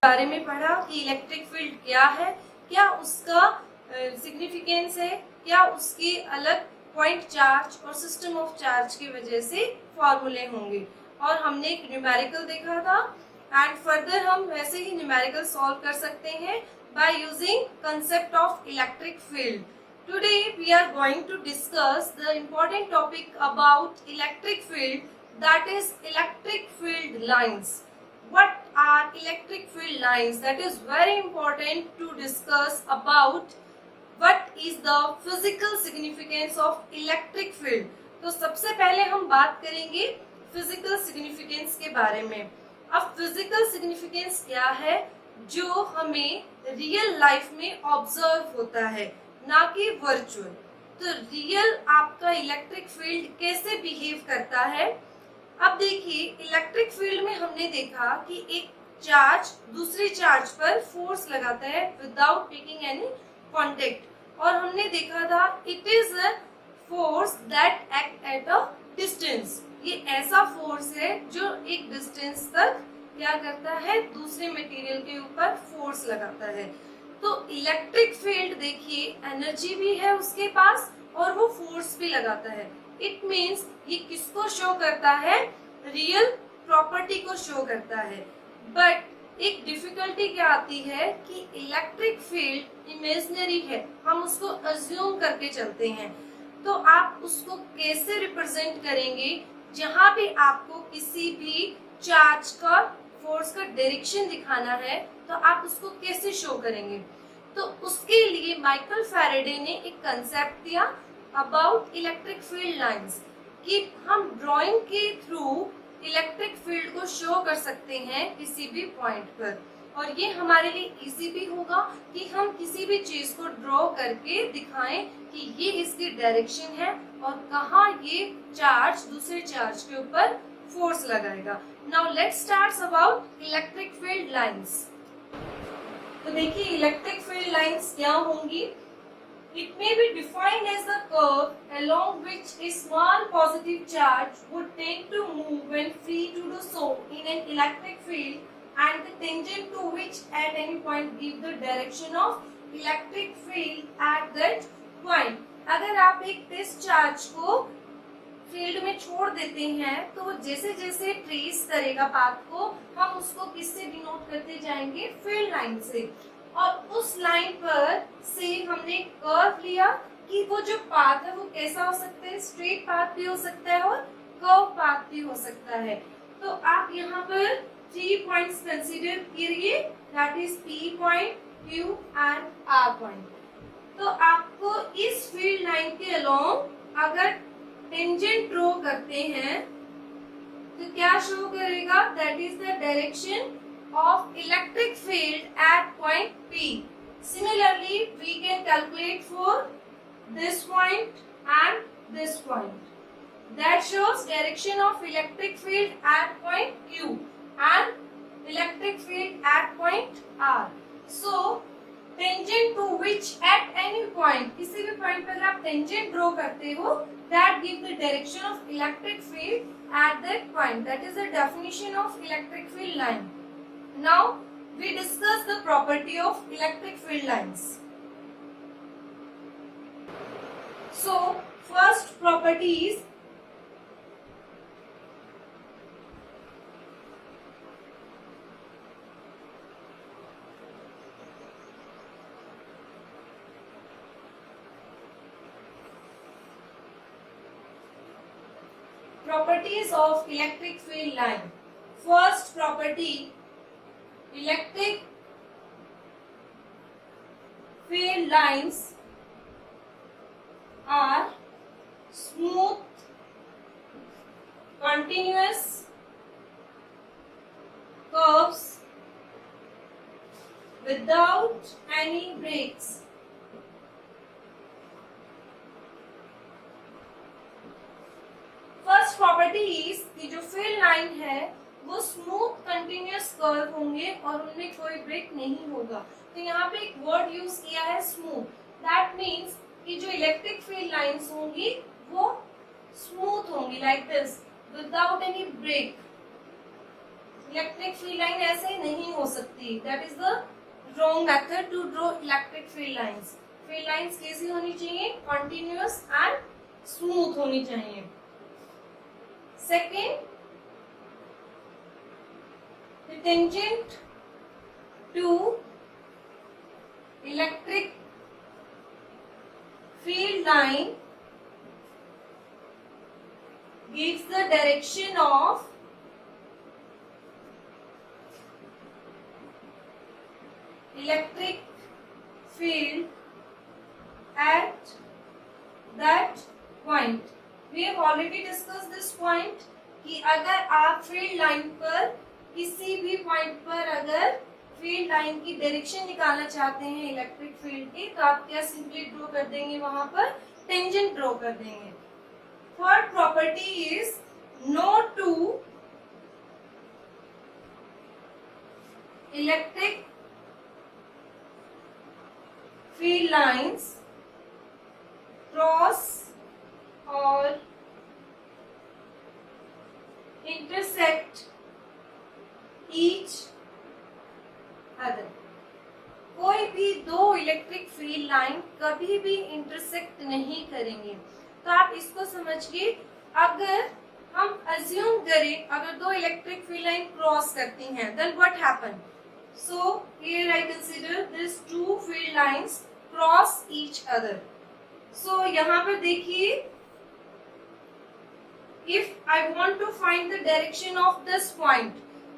बारे में पढ़ा कि इलेक्ट्रिक फील्ड क्या है, क्या उसका सिग्निफिकेंस है, क्या उसके अलग पॉइंट चार्ज और सिस्टम ऑफ चार्ज की वजह से फॉर्मूले होंगे। और हमने एक न्यूमेरिकल देखा था एंड फर्दर हम वैसे ही न्यूमेरिकल सॉल्व कर सकते हैं by using concept of electric field. Today we are going to discuss the important topic about electric field, that is electric field lines. What are electric field lines? That is very important to discuss about what is the physical significance of electric field. तो सबसे पहले हम बात करेंगे physical significance के बारे में। अब फिजिकल सिग्निफिकेंस क्या है? जो हमें रियल लाइफ में ऑब्जर्व होता है, ना कि वर्चुअल। तो रियल आपका इलेक्ट्रिक फील्ड कैसे बिहेव करता है? अब देखिए, इलेक्ट्रिक फील्ड में हमने देखा कि एक चार्ज दूसरे चार्ज पर फोर्स लगाता है विदाउट मेकिंग एनी कॉन्टेक्ट, और हमने देखा था it is a force that act at a distance. ये ऐसा फोर्स है जो एक डिस्टेंस तक क्या करता है, दूसरे मटेरियल के ऊपर फोर्स लगाता है। तो इलेक्ट्रिक फील्ड देखिए, एनर्जी भी है उसके पास और वो फोर्स भी लगाता है। इट मीन्स ये किसको शो करता है? रियल प्रॉपर्टी को शो करता है। बट एक डिफिकल्टी क्या आती है कि इलेक्ट्रिक फील्ड इमेजिनरी है, हम उसको अज्यूम करके चलते हैं। तो आप उसको कैसे रिप्रेजेंट करेंगे? जहां भी आपको किसी भी चार्ज का फोर्स का डायरेक्शन दिखाना है तो आप उसको कैसे शो करेंगे? तो उसके लिए माइकल फैराडे ने एक कंसेप्ट दिया अबाउट इलेक्ट्रिक फील्ड लाइंस, कि हम ड्राइंग के थ्रू इलेक्ट्रिक फील्ड को शो कर सकते हैं किसी भी पॉइंट पर। और ये हमारे लिए इजी भी होगा कि हम किसी भी चीज को ड्रॉ करके दिखाएं कि ये इसकी डायरेक्शन है और कहाँ ये चार्ज दूसरे चार्ज के ऊपर फोर्स लगाएगा। Now let's start about electric field lines. तो देखिए, इलेक्ट्रिक फील्ड लाइंस क्या होंगी? It may be defined as the curve along which a small positive charge would tend to move when free to do so in an electric field, and the tangent to which at any point give the direction of electric field at that point. अगर आप एक test charge को field में छोड़ देते हैं तो वो जैसे जैसे ट्रेस करेगा पाथ को, हम उसको किससे डिनोट करते जाएंगे? फील्ड लाइन से। और उस लाइन पर से हमने कर्व लिया कि वो जो पाथ है वो कैसा हो सकता है? स्ट्रेट पाथ भी हो सकता है और कर्व पाथ भी हो सकता है। तो आप यहाँ पर 3 पॉइंट्स कंसीडर करिए, that is P point, Q and R point. तो आपको इस फील्ड लाइन के अलोंग अगर टेंजेंट ड्रॉ करते हैं तो क्या शो करेगा? That is the direction of electric field at point P. Similarly, we can calculate for this point and this point. That shows direction of electric field at point Q and electric field at point R. So, tangent to which at any point, किसी भी point पर आप tangent draw करते हो, that give the direction of electric field at that point. That is the definition of electric field line. Now we discuss the property of electric field lines. So first property is properties of electric field line. First property, electric field lines are smooth, continuous curves without any breaks. First property is कि जो field line है वो smooth continuous curve होंगे और उनमें कोई break नहीं होगा। तो यहाँ पे एक वर्ड यूज किया है स्मूथ। दैट मीन्स कि जो इलेक्ट्रिक फील्ड लाइंस होंगी वो स्मूथ होंगी like this without any break. Electric field line ऐसे नहीं हो सकती, that is the wrong method to draw electric field lines. Field lines कैसी होनी चाहिए? कॉन्टिन्यूअस एंड स्मूथ होनी चाहिए। Second, the tangent to electric field line gives the direction of electric field at that point. We have already discussed this point कि अगर आप field line पर किसी भी पॉइंट पर अगर फील्ड लाइन की डायरेक्शन निकालना चाहते हैं इलेक्ट्रिक फील्ड की, तो आप क्या सिंपली ड्रॉ कर देंगे, वहां पर टेंजेंट ड्रॉ कर देंगे। Third property is no two electric field lines cross और इंटरसेक्ट ईच अदर। कोई भी दो इलेक्ट्रिक फील्ड लाइन कभी भी इंटरसेक्ट नहीं करेंगे। तो आप इसको समझिए, अगर हम अज्यूम करें अगर दो इलेक्ट्रिक फील्ड लाइन क्रॉस करती हैं, then what happen? So here I consider this two field lines cross each other. So यहाँ पर देखिए, if I want to find the direction of this point,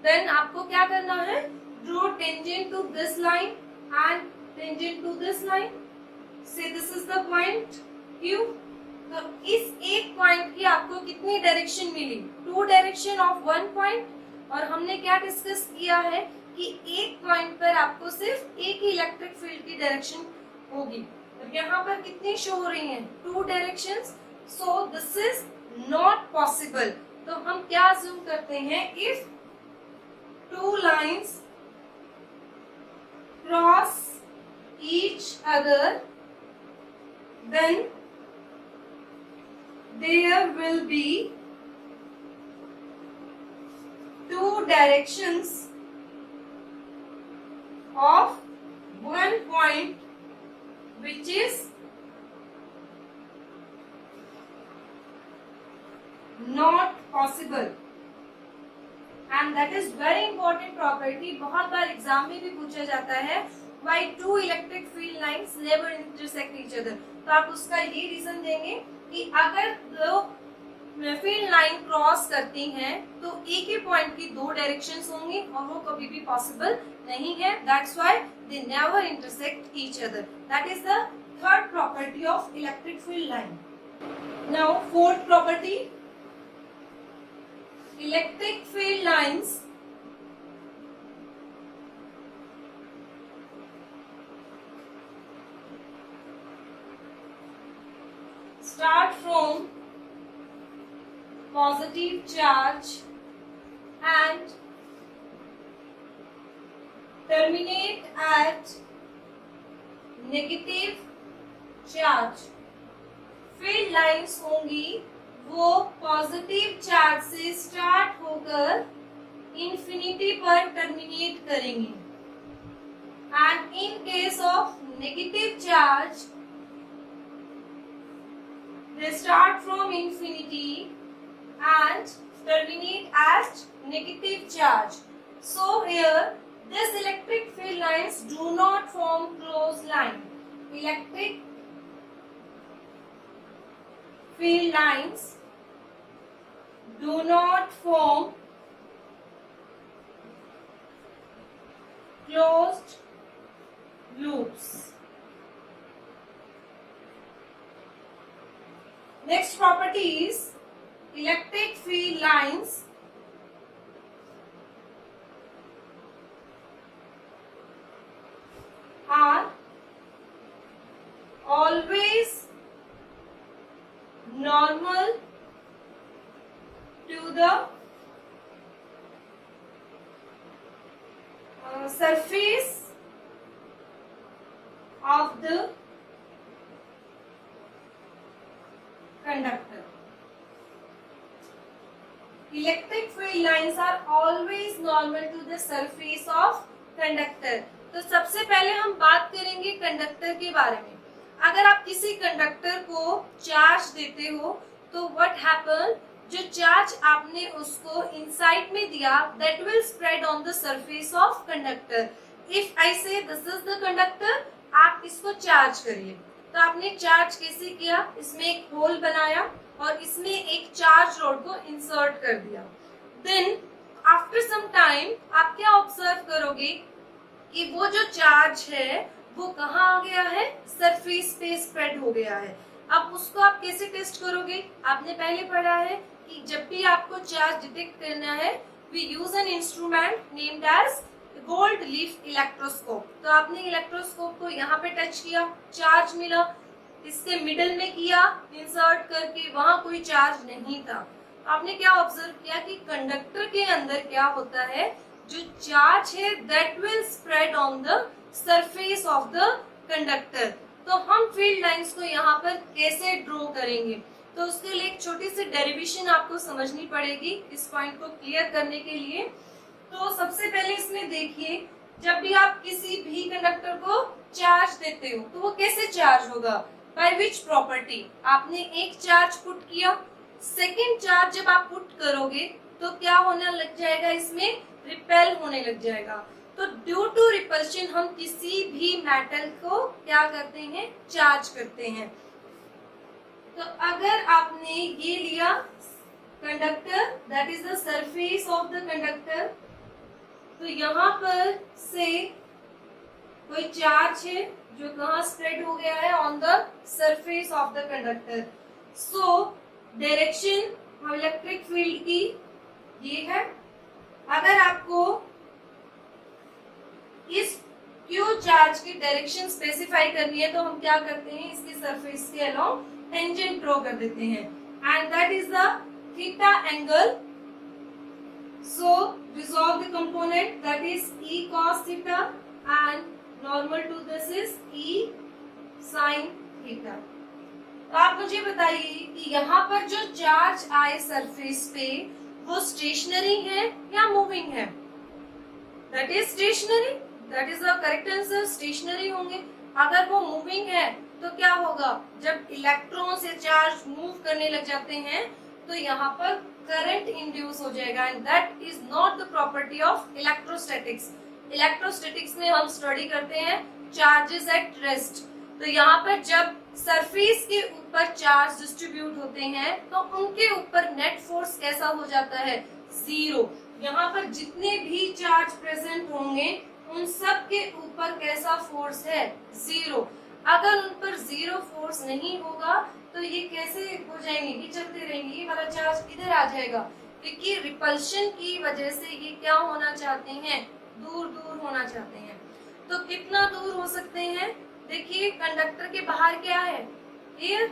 then आपको क्या करना है? Draw tangent to this line and tangent to this line. Say this is the point Q. तो इस एक पॉइंट की आपको कितनी डायरेक्शन मिली? Two direction of one point. और हमने क्या डिस्कस किया है कि एक पॉइंट पर आपको सिर्फ एक ही इलेक्ट्रिक फील्ड की डायरेक्शन होगी। तो यहाँ पर कितनी शो हो रही हैं? Two directions. So this is not possible. तो हम क्या अज्यूम करते हैं? If two lines cross each other, then there will be two directions of one point which is not possible, and that is very important property। बहुत बार exam में भी पूछा जाता है, why two electric field lines never intersect each other। तो आप उसका ये रीजन देंगे कि अगर दो फील्ड लाइन क्रॉस करती हैं तो एक ही पॉइंट की दो डायरेक्शंस होंगी और वो कभी भी पॉसिबल नहीं है। That's why they never intersect each other. That is the third property of electric field line. Now fourth property, electric field lines start from positive charge and terminate at negative charge। Field lines होंगी वो positive charge से start होकर infinity पर terminate करेंगे, and in case of negative charge they start from infinity and terminate at negative charge. So here this electric field lines do not form close line. Electric field lines do not form closed loops। Next property is electric field lines are always normal to the surface of the conductor। Electric field lines are always normal to the surface of conductor. तो सबसे पहले हम बात करेंगे conductor के बारे में। अगर आप किसी कंडक्टर को चार्ज देते हो तो व्हाट हैपन, जो चार्ज आपने उसको इनसाइड में दिया that will spread on the surface of conductor. If I से दिस इज द कंडक्टर, आप इसको चार्ज करिए। तो आपने चार्ज कैसे किया, इसमें एक होल बनाया और इसमें एक चार्ज रोड को इंसर्ट कर दिया। देन आफ्टर सम टाइम आप क्या ऑब्जर्व करोगे कि वो जो चार्ज है वो कहाँ आ गया है, सरफेस पे स्प्रेड हो गया है। अब उसको आप कैसे टेस्ट करोगे, आपने पहले पढ़ा है कि जब भी आपको चार्ज डिटेक्ट करना है we use an instrument named as gold leaf electroscope. तो आपने इलेक्ट्रोस्कोप को यहाँ पे टच किया, चार्ज मिला, इसके मिडल में किया इंसर्ट करके, वहां कोई चार्ज नहीं था। आपने क्या ऑब्जर्व किया कि कंडक्टर के अंदर क्या होता है, जो चार्ज है that will spread on the surface of the conductor. तो हम फील्ड लाइंस को यहाँ पर कैसे ड्रॉ करेंगे, तो उसके लिए एक छोटी सी डेरिवेशन आपको समझनी पड़ेगी इस पॉइंट को क्लियर करने के लिए। तो सबसे पहले इसमें देखिए, जब भी आप किसी भी कंडक्टर को चार्ज देते हो तो वो कैसे चार्ज होगा, बाय विच प्रॉपर्टी। आपने एक चार्ज पुट किया, सेकेंड चार्ज जब आप पुट करोगे तो क्या होने लग जाएगा, इसमें रिपेल होने लग जाएगा। तो ड्यू टू रिपल्शन हम किसी भी मेटल को क्या करते हैं, चार्ज करते हैं। तो अगर आपने ये लिया conductor, that is the surface of the conductor, तो यहाँ पर से कोई चार्ज है जो कहाँ स्प्रेड हो गया है, on the surface of the conductor. So direction electric field की ये है। अगर आपको इस क्यू चार्ज की डायरेक्शन स्पेसिफाई करनी है तो हम क्या करते हैं, इसके सरफेस के अलोंग टेंजेंट ड्रॉ कर देते हैं, and that is the theta angle. So resolve the component, that is E cos theta, and normal to this is E sin theta। तो आप मुझे बताइए कि यहाँ पर जो चार्ज आए सरफेस पे वो स्टेशनरी है या मूविंग है, that is stationary, that is the correct answer, stationary होंगे। अगर वो मूविंग है तो क्या होगा, जब इलेक्ट्रॉन से चार्ज मूव करने लग जाते हैं तो यहाँ पर करंट इंड्यूस हो जाएगा, and that is not the property of electrostatics. Electrostatics में हम स्टडी करते हैं चार्जेस एट रेस्ट। तो यहाँ पर जब सरफेस के ऊपर चार्ज डिस्ट्रीब्यूट होते हैं तो उनके ऊपर नेट फोर्स कैसा हो जाता है, जीरो। यहाँ पर जितने भी चार्ज प्रेजेंट होंगे उन सब के ऊपर कैसा फोर्स है, जीरो। अगर उन पर जीरो फोर्स नहीं होगा तो ये कैसे हो जाएंगे, ये चलते रहेंगे, ये वाला चार्ज इधर आ जाएगा, क्योंकि रिपल्शन की वजह से ये क्या होना चाहते हैं, दूर दूर होना चाहते हैं। तो कितना दूर हो सकते हैं, देखिए कंडक्टर के बाहर क्या है, एयर,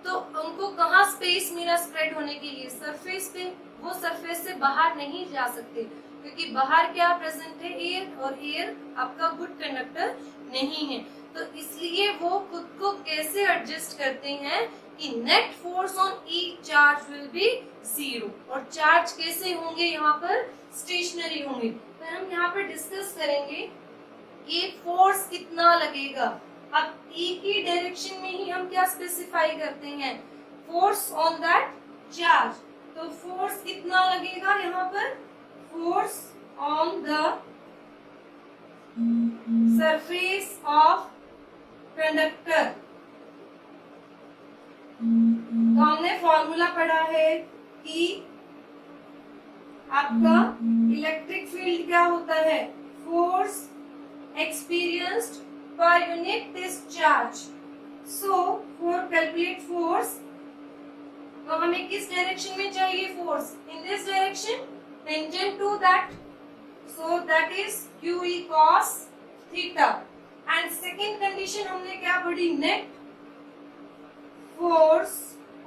तो उनको कहाँ स्पेस मिला स्प्रेड होने के लिए, सरफेस पे। वो सरफेस से बाहर नहीं जा सकते क्योंकि बाहर क्या प्रेजेंट है, एयर, और एयर आपका गुड कंडक्टर नहीं है। तो इसलिए वो खुद को कैसे एडजस्ट करते हैं कि net force on each charge will be zero, और चार्ज कैसे होंगे, यहाँ पर स्टेशनरी होंगे। तो हम यहाँ पर डिस्कस करेंगे कि फोर्स कितना लगेगा। अब ई की डायरेक्शन में ही हम क्या स्पेसिफाई करते हैं, फोर्स ऑन दैट चार्ज। तो फोर्स कितना लगेगा यहाँ पर, force on the surface of conductor. तो हमने फॉर्मूला पढ़ा है कि आपका इलेक्ट्रिक फील्ड क्या होता है, force experienced per unit discharge. So for calculate force, तो हमें किस डायरेक्शन में चाहिए force, in this direction, tangent to that, so that is QE cos theta. And second condition हमने क्या पढ़ी, net force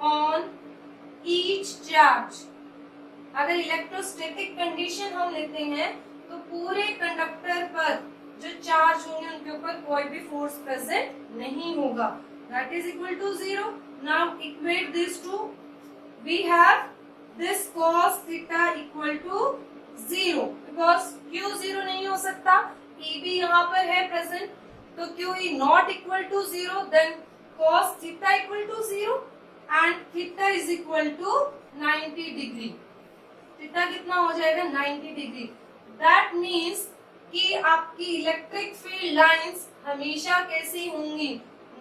on each charge. अगर electrostatic condition हम लेते हैं तो पूरे कंडक्टर पर जो चार्ज होंगे उनके ऊपर कोई भी फोर्स प्रेजेंट नहीं होगा, that is equal to zero. Now equate this to, we have this cos theta equal to 0 because Q 0 नहीं हो सकता, E भी यहाँ पर है प्रेजेंट, तो QE not equal to 0, then cos theta equal to 0 and theta is equal to 90 degree. Theta कितना हो जाएगा 90 डिग्री। दैट मीन्स कि आपकी इलेक्ट्रिक फील्ड लाइंस हमेशा कैसी होंगी,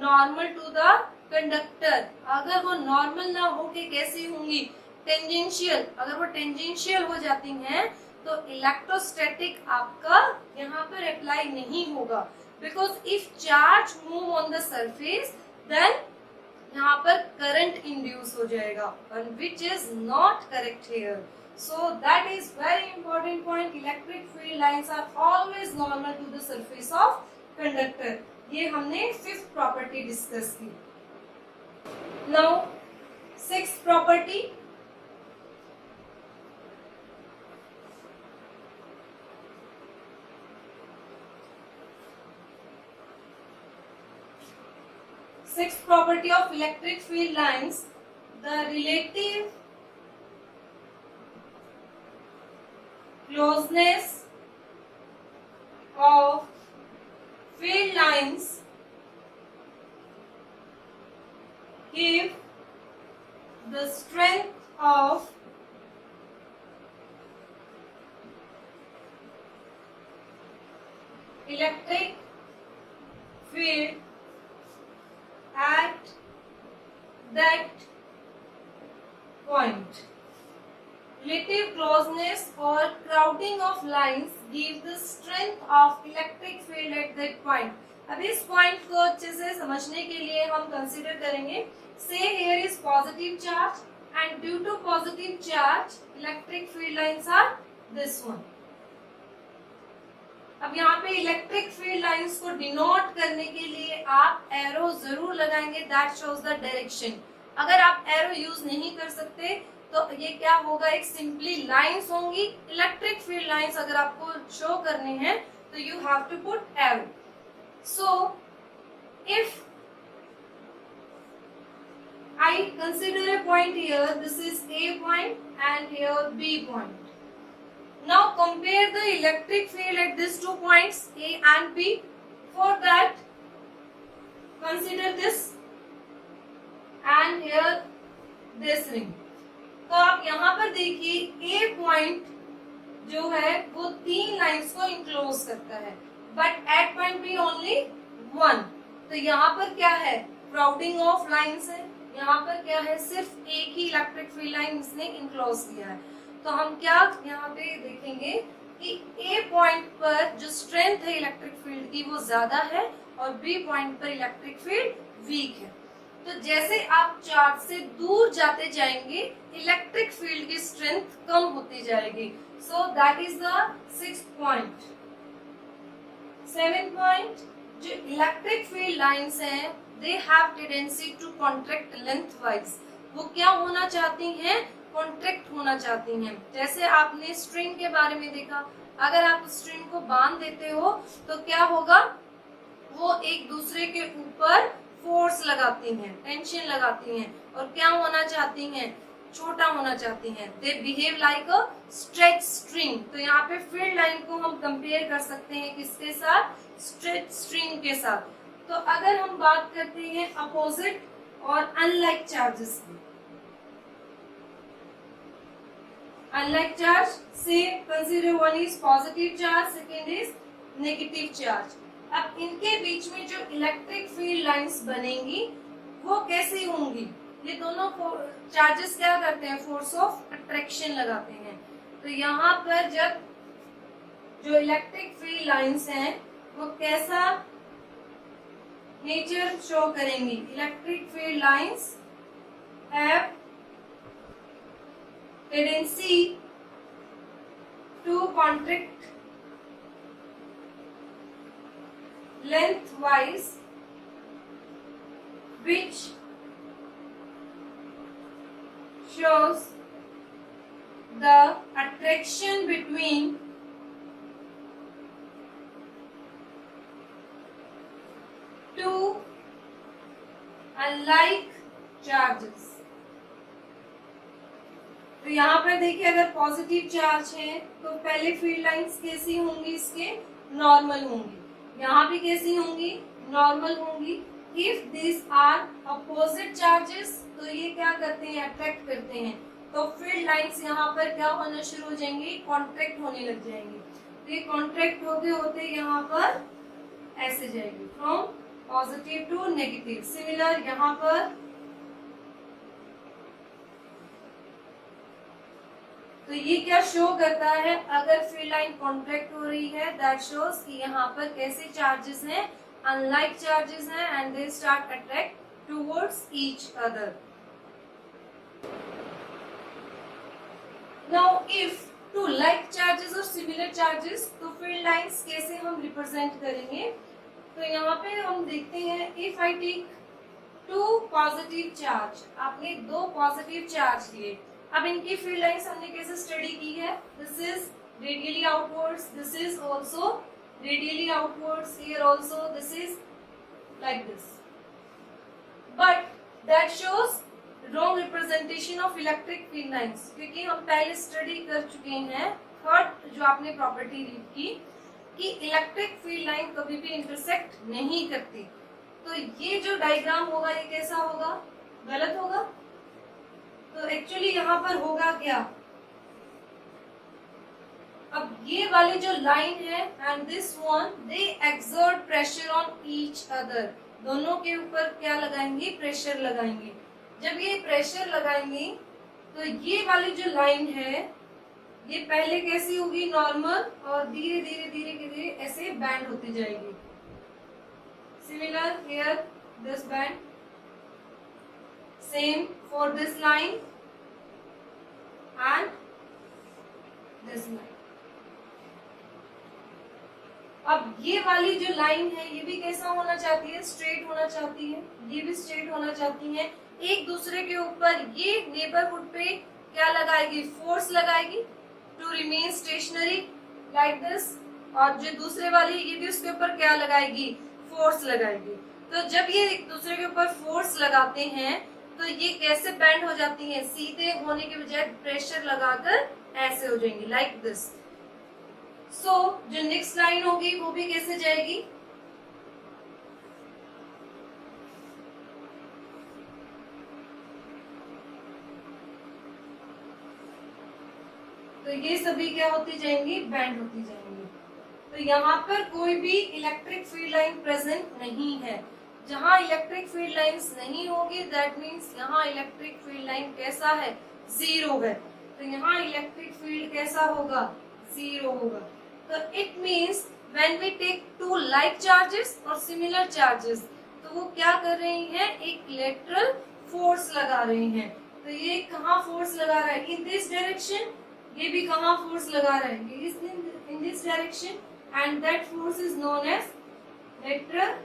नॉर्मल टू द कंडक्टर। अगर वो नॉर्मल ना हो के कैसी होंगी, टेंजेंशियल। अगर वो टेंजेंशियल हो जाती हैं तो इलेक्ट्रोस्टैटिक आपका यहाँ पर अप्लाई नहीं होगा, because if charge move on the surface then यहाँ पर करंट इंड्यूस हो जाएगा, which is not correct here. So that is very important point. Electric field lines are always normal to the surface of conductor. ये हमने fifth property discuss की। Now sixth property, sixth property of electric field lines, the relative closeness of field lines give the strength of electric field at that point. Relative closeness or crowding of lines give the strength of electric field at that point. अब इस point को अच्छे से समझने के लिए हम consider करेंगे, से here is positive charge and due to positive charge electric field lines are this one. अब यहाँ पे इलेक्ट्रिक फील्ड लाइंस को डिनोट करने के लिए आप एरो जरूर लगाएंगे, दैट शोज द डायरेक्शन। अगर आप एरो यूज नहीं कर सकते तो ये क्या होगा, एक सिंपली लाइंस होंगी। इलेक्ट्रिक फील्ड लाइंस अगर आपको शो करने हैं तो you have to put arrow. So if I consider a point here, this is A point and here B point. Now compare the electric field at these 2 points A and B. For that consider this and here this ring. तो आप यहाँ पर देखिए A point जो है वो 3 lines को enclose करता है, but at point B only 1। तो यहाँ पर क्या है, क्राउडिंग ऑफ लाइंस है। यहाँ पर क्या है, सिर्फ एक ही इलेक्ट्रिक फील्ड लाइन इसने इंक्लोज किया है। तो हम क्या यहाँ पे देखेंगे कि A पॉइंट पर जो स्ट्रेंथ है इलेक्ट्रिक फील्ड की वो ज्यादा है और B पॉइंट पर इलेक्ट्रिक फील्ड वीक है। तो जैसे आप चार्ज से दूर जाते जाएंगे इलेक्ट्रिक फील्ड की स्ट्रेंथ कम होती जाएगी। So that is the 6th point. 7th point, जो इलेक्ट्रिक फील्ड लाइंस हैं they have tendency to contract lengthwise. वो क्या होना चाहती हैं, कॉन्ट्रैक्ट होना चाहती हैं। जैसे आपने स्ट्रिंग के बारे में देखा, अगर आप स्ट्रिंग को बांध देते हो तो क्या होगा, वो एक दूसरे के ऊपर फोर्स लगाती हैं, टेंशन लगाती हैं और क्या होना चाहती हैं, छोटा होना चाहती हैं। They behave like a stretch string. तो यहाँ पे फील्ड लाइन को हम कंपेयर कर सकते हैं किसके साथ, स्ट्रेच स्ट्रिंग के साथ। तो अगर हम बात करते हैं अपोजिट और अनलाइक चार्जेस की, अनलाइक चार्ज से consider one is positive charge, second is negative charge. अब इनके बीच में जो इलेक्ट्रिक फील्ड लाइंस बनेंगी वो कैसी होंगी, ये दोनों चार्जेस क्या करते हैं, फोर्स ऑफ अट्रैक्शन लगाते हैं। तो यहाँ पर जब जो इलेक्ट्रिक फील्ड लाइंस हैं वो कैसा नेचर शो करेंगी, electric field lines have tendency to contract lengthwise, which shows the attraction between two unlike charges. तो यहाँ पर देखिए अगर पॉजिटिव चार्ज है तो पहले फील्ड लाइंस कैसी होंगी, इसके नॉर्मल होंगी, यहाँ भी कैसी होंगी, नॉर्मल होंगी। If this are opposite charges तो ये क्या करते हैं, अट्रैक्ट करते हैं, तो फील्ड लाइंस यहाँ पर क्या होना शुरू हो जाएंगी, कॉन्ट्रैक्ट होने लग जाएंगे। तो ये कॉन्ट्रैक्ट होते होते यहाँ पर ऐसे जाएगी, from positive to negative. Similar यहाँ पर तो ये क्या शो करता है, अगर फील्ड लाइन कॉन्ट्रैक्ट हो रही है दैट शोज कि यहाँ पर कैसे चार्जेस हैं, अनलाइक चार्जेस हैं and they start attract towards each other. Now if two like charges और सिमिलर चार्जेस तो फील्ड लाइंस कैसे हम रिप्रेजेंट करेंगे, तो यहाँ पे हम देखते हैं if I take two positive charge, आपने दो पॉजिटिव चार्ज लिए, अब इनकी फील्ड लाइंस हमने कैसे स्टडी की है, this is radially outwards, this is also radially outwards, here also this is like this, but that shows wrong representation of electric field lines, क्योंकि हम पहले स्टडी कर चुके हैं थर्ड जो आपने प्रॉपर्टी रीड की कि इलेक्ट्रिक फील्ड लाइन कभी भी इंटरसेक्ट नहीं करती। तो ये जो डायग्राम होगा ये कैसा होगा, गलत होगा। तो एक्चुअली यहाँ पर होगा क्या, अब ये वाली जो लाइन है and this one they exert pressure on each other, दोनों के ऊपर क्या लगाएंगे, प्रेशर लगाएंगे। जब ये प्रेशर लगाएंगे तो ये वाली जो लाइन है ये पहले कैसी होगी, नॉर्मल, और धीरे धीरे धीरे धीरे ऐसे बैंड होती जाएगी। Similar here this band, same for this line and this line. अब ये वाली जो लाइन है ये भी कैसा होना चाहती है, स्ट्रेट होना चाहती है, ये भी स्ट्रेट होना चाहती है, एक दूसरे के ऊपर ये नेबरहुड पे क्या लगाएगी, फोर्स लगाएगी to remain stationary like this, और जो दूसरे वाली ये भी उसके ऊपर क्या लगाएगी, फोर्स लगाएगी। तो जब ये एक दूसरे के ऊपर फोर्स लगाते हैं तो ये कैसे बैंड हो जाती है, सीधे होने के बजाय प्रेशर लगाकर ऐसे हो जाएंगी लाइक दिस। सो जो नेक्स्ट लाइन होगी वो भी कैसे जाएगी, तो ये सभी क्या होती जाएंगी, बैंड होती जाएंगी। तो यहाँ पर कोई भी इलेक्ट्रिक फील्ड लाइन प्रेजेंट नहीं है, जहां इलेक्ट्रिक फील्ड लाइंस नहीं होगी दैट मींस यहाँ इलेक्ट्रिक फील्ड लाइन कैसा है, जीरो है। तो यहाँ इलेक्ट्रिक फील्ड कैसा होगा, जीरो होगा। तो it means when we take two like charges और सिमिलर चार्जेस तो वो क्या कर रही हैं, एक लेटरल फोर्स लगा रही हैं। तो ये कहाँ फोर्स लगा रहा है, इन दिस डायरेक्शन, ये भी कहाँ फोर्स लगा रहा है, ये is in this direction, and that force is known as lateral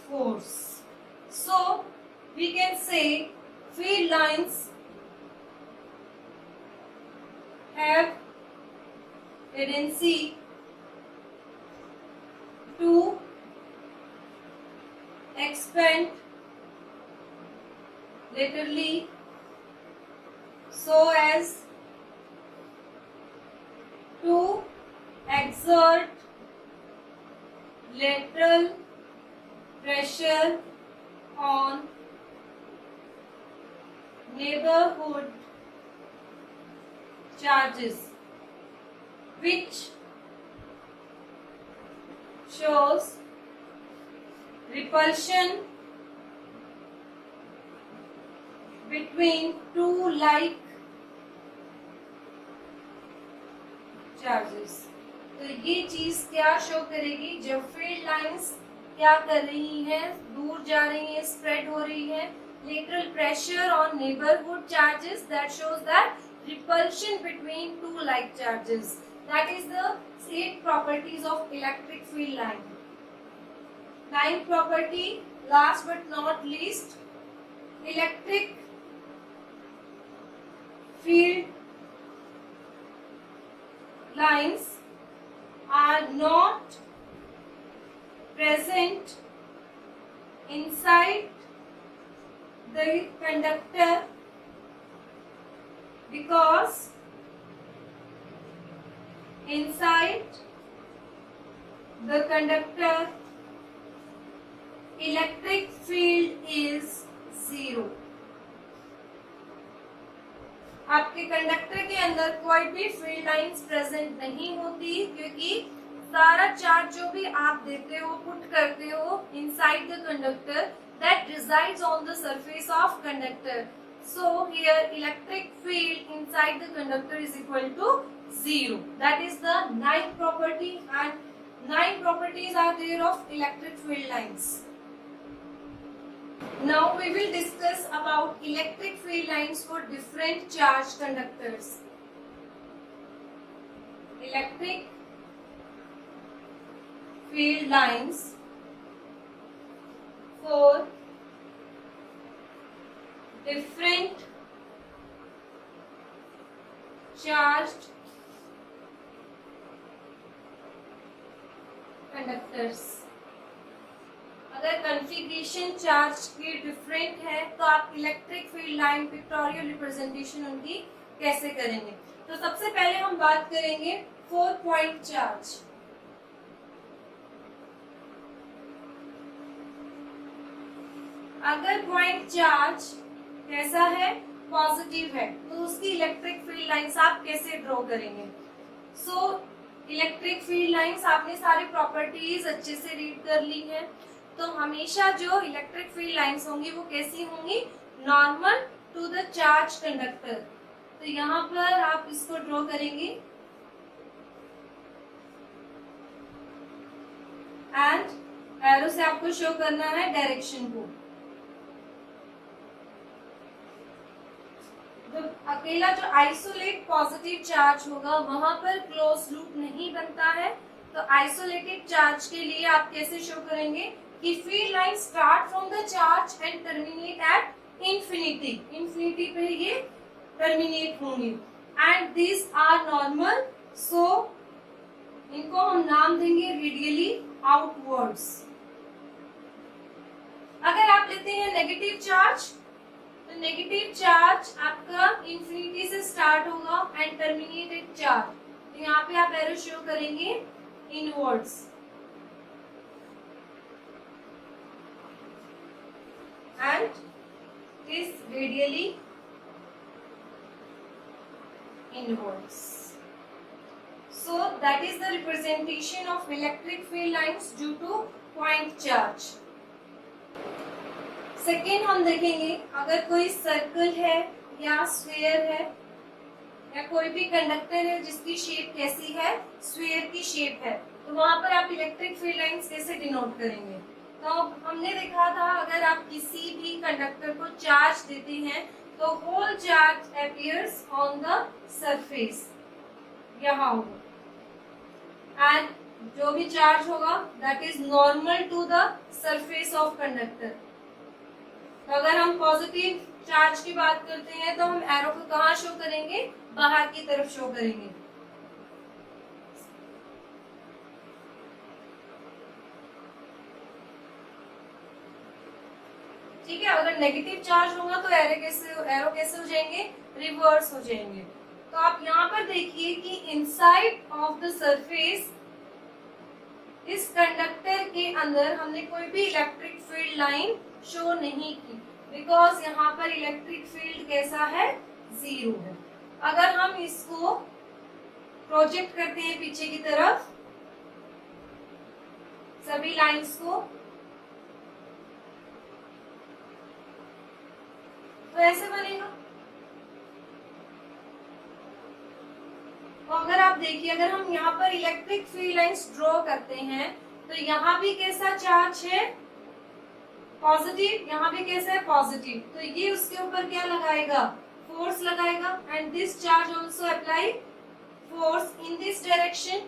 force. So we can say field lines have tendency to expand laterally so as to exert lateral pressure on neighborhood charges, which shows repulsion between two like charges। तो ये चीज क्या show करेगी, जब field lines क्या कर रही हैं, दूर जा रही हैं, स्प्रेड हो रही है, lateral pressure on neighborhood charges that shows that repulsion between two like charges. That is the 8 properties of electric field line. 9th property, last but not least, electric field lines are not present inside the conductor because inside the conductor electric field is zero. आपके conductor के अंदर कोई भी field lines present नहीं होती, क्योंकि सारा charge जो भी आप देते हो, पुट करते हो inside the conductor, that resides on the surface of conductor. So here electric field inside the conductor is equal to zero. That is the ninth property, and 9 properties are there of electric field lines. Now we will discuss about electric field lines for different charged conductors. Electric field lines for different charged conductors. अगर configuration charge की different है तो आप electric field line pictorial representation उनकी कैसे करेंगे। तो सबसे पहले हम बात करेंगे 4 पॉइंट चार्ज। अगर पॉइंट चार्ज कैसा है, पॉजिटिव है, तो उसकी इलेक्ट्रिक फील्ड लाइंस आप कैसे ड्रॉ करेंगे। इलेक्ट्रिक फील्ड लाइंस आपने सारी प्रॉपर्टीज अच्छे से रीड कर ली है, तो हमेशा जो इलेक्ट्रिक फील्ड लाइंस होंगी वो कैसी होंगी, normal to the charge conductor. तो यहाँ पर आप इसको ड्रॉ करेंगे एंड एरो से आपको शो करना है डायरेक्शन को। अकेला जो आइसोलेट पॉजिटिव चार्ज होगा वहां पर क्लोज लूप नहीं बनता है, तो आइसोलेटेड चार्ज के लिए आप कैसे शो करेंगे कि field line start from the charge and terminate at infinity. Infinity पे ये टर्मिनेट होंगे एंड दिस आर नॉर्मल, सो इनको हम नाम देंगे रेडियली आउटवर्ड्स। अगर आप लेते हैं नेगेटिव चार्ज, तो नेगेटिव चार्ज आपका इंफिनिटी से स्टार्ट होगा एंड टर्मिनेटेड चार्ज, तो यहाँ पे आप एरो शो करेंगे inwards and is radially inwards. So that is the representation of electric field lines due to point charge. Second हम देखेंगे, अगर कोई सर्कल है या स्फीयर है या कोई भी कंडक्टर है जिसकी शेप कैसी है, स्फीयर की शेप है, तो वहां पर आप इलेक्ट्रिक फील्ड लाइंस कैसे डिनोट करेंगे। तो हमने देखा था अगर आप किसी भी कंडक्टर को चार्ज देते हैं तो whole charge appears on the surface, यहाँ होगा, एंड जो भी चार्ज होगा that is normal to the surface of conductor. तो अगर हम पॉजिटिव चार्ज की बात करते हैं तो हम एरो को कहाँ शो करेंगे, बाहर की तरफ शो करेंगे। ठीक है, अगर नेगेटिव चार्ज होगा तो एरो कैसे हो जाएंगे, रिवर्स हो जाएंगे। तो आप यहाँ पर देखिए कि इनसाइड ऑफ द सरफेस इस कंडक्टर के अंदर हमने कोई भी इलेक्ट्रिक फील्ड लाइन शो नहीं की, बिकॉज यहाँ पर इलेक्ट्रिक फील्ड कैसा है, जीरो है। अगर हम इसको प्रोजेक्ट करते हैं पीछे की तरफ सभी लाइंस को, तो ऐसे बनेगा। तो अगर आप देखिए, अगर हम यहाँ पर इलेक्ट्रिक फील्ड लाइंस ड्रॉ करते हैं तो यहाँ भी कैसा चार्ज है, पॉजिटिव, यहाँ भी कैसा है, पॉजिटिव, तो ये उसके ऊपर क्या लगाएगा, फोर्स लगाएगा, and this charge also apply force in this direction.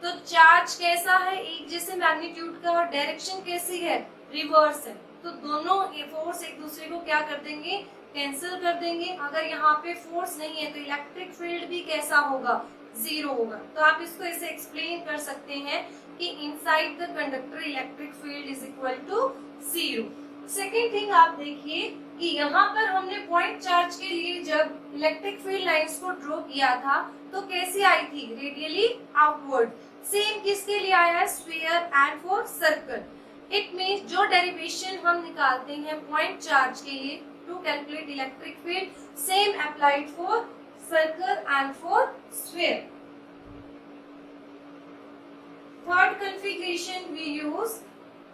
तो चार्ज कैसा है, एक जैसे मैग्नीट्यूड का, और डायरेक्शन कैसी है, रिवर्स है, तो दोनों ये फोर्स एक दूसरे को क्या कर देंगे, कैंसिल कर देंगे। अगर यहाँ पे फोर्स नहीं है तो इलेक्ट्रिक फील्ड भी कैसा होगा, जीरो होगा। तो आप इसको ऐसे एक्सप्लेन कर सकते हैं कि inside the conductor electric field is equal to zero. Second thing आप देखिए कि यहाँ पर हमने पॉइंट चार्ज के लिए जब इलेक्ट्रिक फील्ड लाइंस को ड्रॉ किया था तो कैसी आई थी, रेडियली आउटवर्ड। सेम किसके लिए आया है, sphere and for circle. It means जो डेरिवेशन हम निकालते हैं पॉइंट चार्ज के लिए to calculate electric field, same applied for circle and for sphere. Third configuration we use,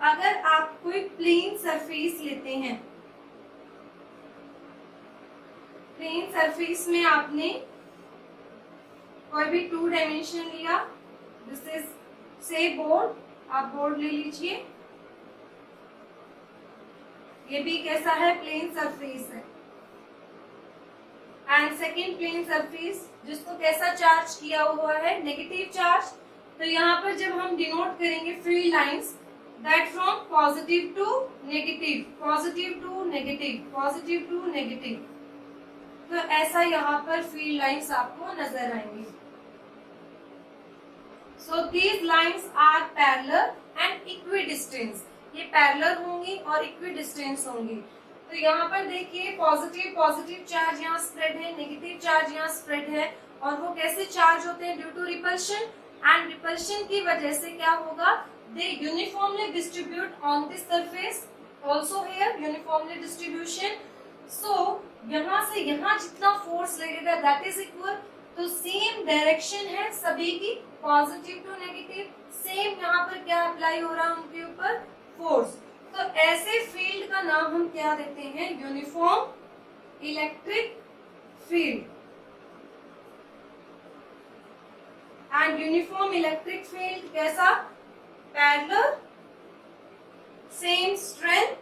अगर आप कोई प्लेन सरफेस लेते हैं, प्लेन सरफेस में आपने कोई भी 2 डायमेंशन लिया, दिस इज से बोर्ड, आप बोर्ड ले लीजिए, ये भी कैसा है, प्लेन सरफेस है। एंड सेकेंड प्लेन सरफेस जिसको कैसा चार्ज किया हुआ है, नेगेटिव चार्ज। तो यहाँ पर जब हम डिनोट करेंगे field lines that from positive to negative, positive to negative, positive to negative, तो ऐसा यहाँ पर फील्ड लाइंस आपको नजर आएंगी। So these lines are parallel and equidistance, ये पैरेलल होंगी और इक्विडिस्टेंस होंगी। तो यहाँ पर देखिए पॉजिटिव पॉजिटिव चार्ज यहाँ स्प्रेड है, नेगेटिव चार्ज यहाँ स्प्रेड है, और वो कैसे चार्ज होते हैं, due to repulsion. And repulsion की वजह से क्या होगा, दे uniformly distribute on this surface, also here uniformly distribution. So यहाँ से यहाँ जितना फोर्स लगेगा दैट इज इक्वल, तो सेम डायरेक्शन है सभी की, पॉजिटिव टू नेगेटिव, सेम यहाँ पर क्या अप्लाई हो रहा है उनके ऊपर, फोर्स। तो ऐसे फील्ड का नाम हम क्या देते हैं, uniform electric field. And uniform electric field कैसा, parallel, same strength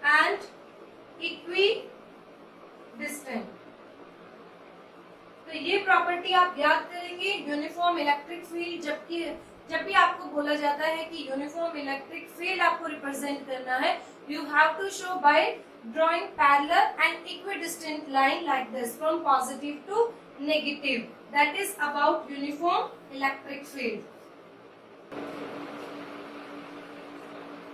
and equidistant. तो ये प्रॉपर्टी आप याद करेंगे, यूनिफॉर्म इलेक्ट्रिक फील्ड। जब भी आपको बोला जाता है कि यूनिफॉर्म इलेक्ट्रिक फील्ड आपको रिप्रेजेंट करना है, you have to show by drawing parallel and equidistant line like this from positive to negative, that is about uniform electric field.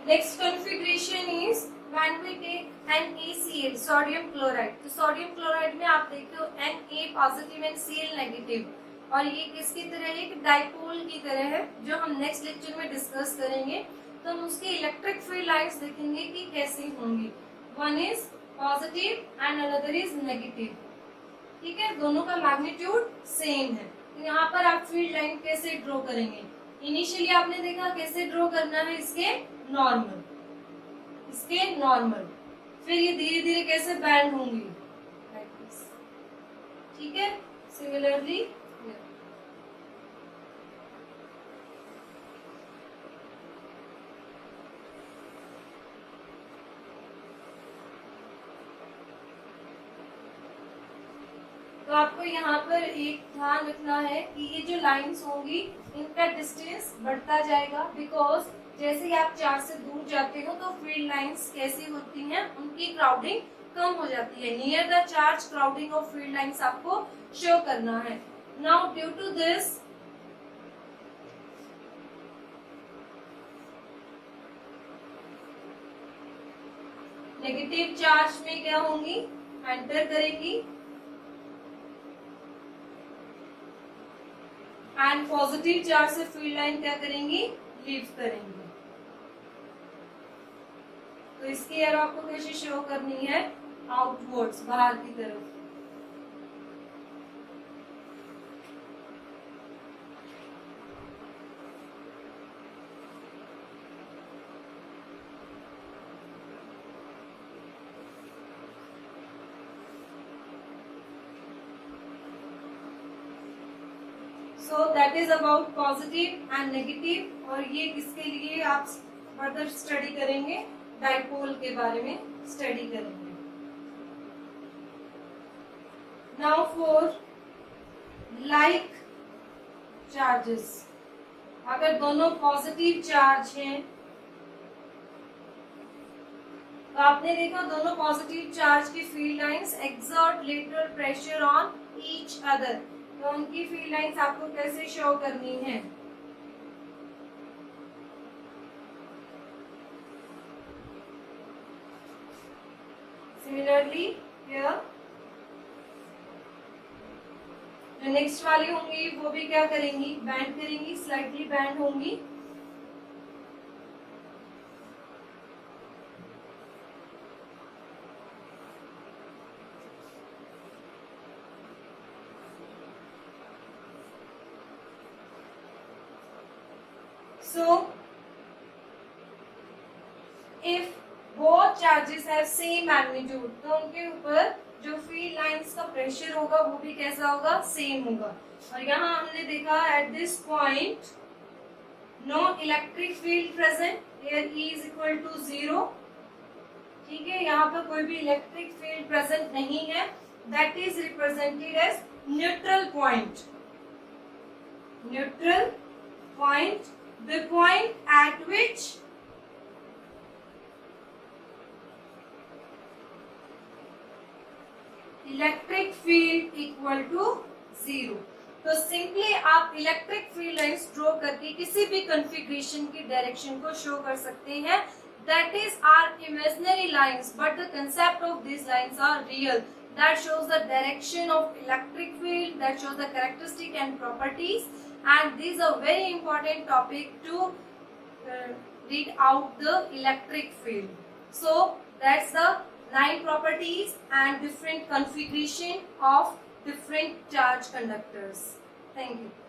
Next configuration is when we take NaCl, sodium chloride. तो sodium chloride में आप देखते हो Na positive and Cl negative, और ये किसकी तरह है, एक डाइपोल की तरह है, जो हम नेक्स्ट लेक्चर में डिस्कस करेंगे। तो हम उसकी इलेक्ट्रिक फील्ड लाइंस देखेंगे कि कैसी होंगी। One is positive and another is negative, ठीक है, दोनों का मैग्नीट्यूड सेम है। तो यहाँ पर आप फील्ड लाइन कैसे ड्रॉ करेंगे, इनिशियली आपने देखा कैसे ड्रॉ करना है, इसके नॉर्मल, इसके नॉर्मल, फिर ये धीरे धीरे कैसे बैंड होंगी, लाइक दिस, ठीक है, सिमिलरली। तो आपको यहाँ पर एक ध्यान रखना है कि ये जो लाइंस होंगी इनका डिस्टेंस बढ़ता जाएगा, बिकॉज जैसे ही आप चार्ज से दूर जाते हो तो फील्ड लाइंस कैसी होती हैं, उनकी क्राउडिंग कम हो जाती है। Near the charge crowding of field lines आपको शो करना है। Now due to this negative charge में क्या होंगी, एंटर करेंगी, एंड पॉजिटिव चार्ज से फील्ड लाइन क्या करेंगी, लीव करेंगी। तो इसकी एरो आपको कैसे शो करनी है, आउटवर्ड्स, बाहर की तरफ। सो that is about positive and negative, और ये किसके लिए आप फर्दर स्टडी करेंगे, डाइपोल के बारे में स्टडी करेंगे। नाउ फॉर लाइक चार्जेस, अगर दोनों पॉजिटिव चार्ज हैं, तो आपने देखा दोनों पॉजिटिव चार्ज की field lines exert lateral pressure on each other, तो उनकी फील्ड लाइंस आपको कैसे शो करनी है, सिमिलरली here जो नेक्स्ट वाली होंगी वो भी क्या करेंगी, बैंड करेंगी, स्लाइटली बैंड होंगी। So if both charges have same magnitude, तो उनके ऊपर जो फील्ड लाइंस का प्रेशर होगा वो भी कैसा होगा, सेम होगा। और यहाँ हमने देखा at this point no electric field present, here E is equal to 0। ठीक है, यहाँ पर कोई भी इलेक्ट्रिक फील्ड प्रेजेंट नहीं है, that is represented as neutral point. Neutral point, the point at which electric field equal to 0। तो simply आप इलेक्ट्रिक फील्ड लाइंस ड्रॉ करके किसी भी कॉन्फ़िगरेशन की डायरेक्शन को शो कर सकते हैं। That is are imaginary lines but the concept of this lines are real. That shows the direction of electric field, that shows the characteristic and properties, and these are very important topic to read out the electric field. So that's the 9 properties and different configuration of different charge conductors. Thank you.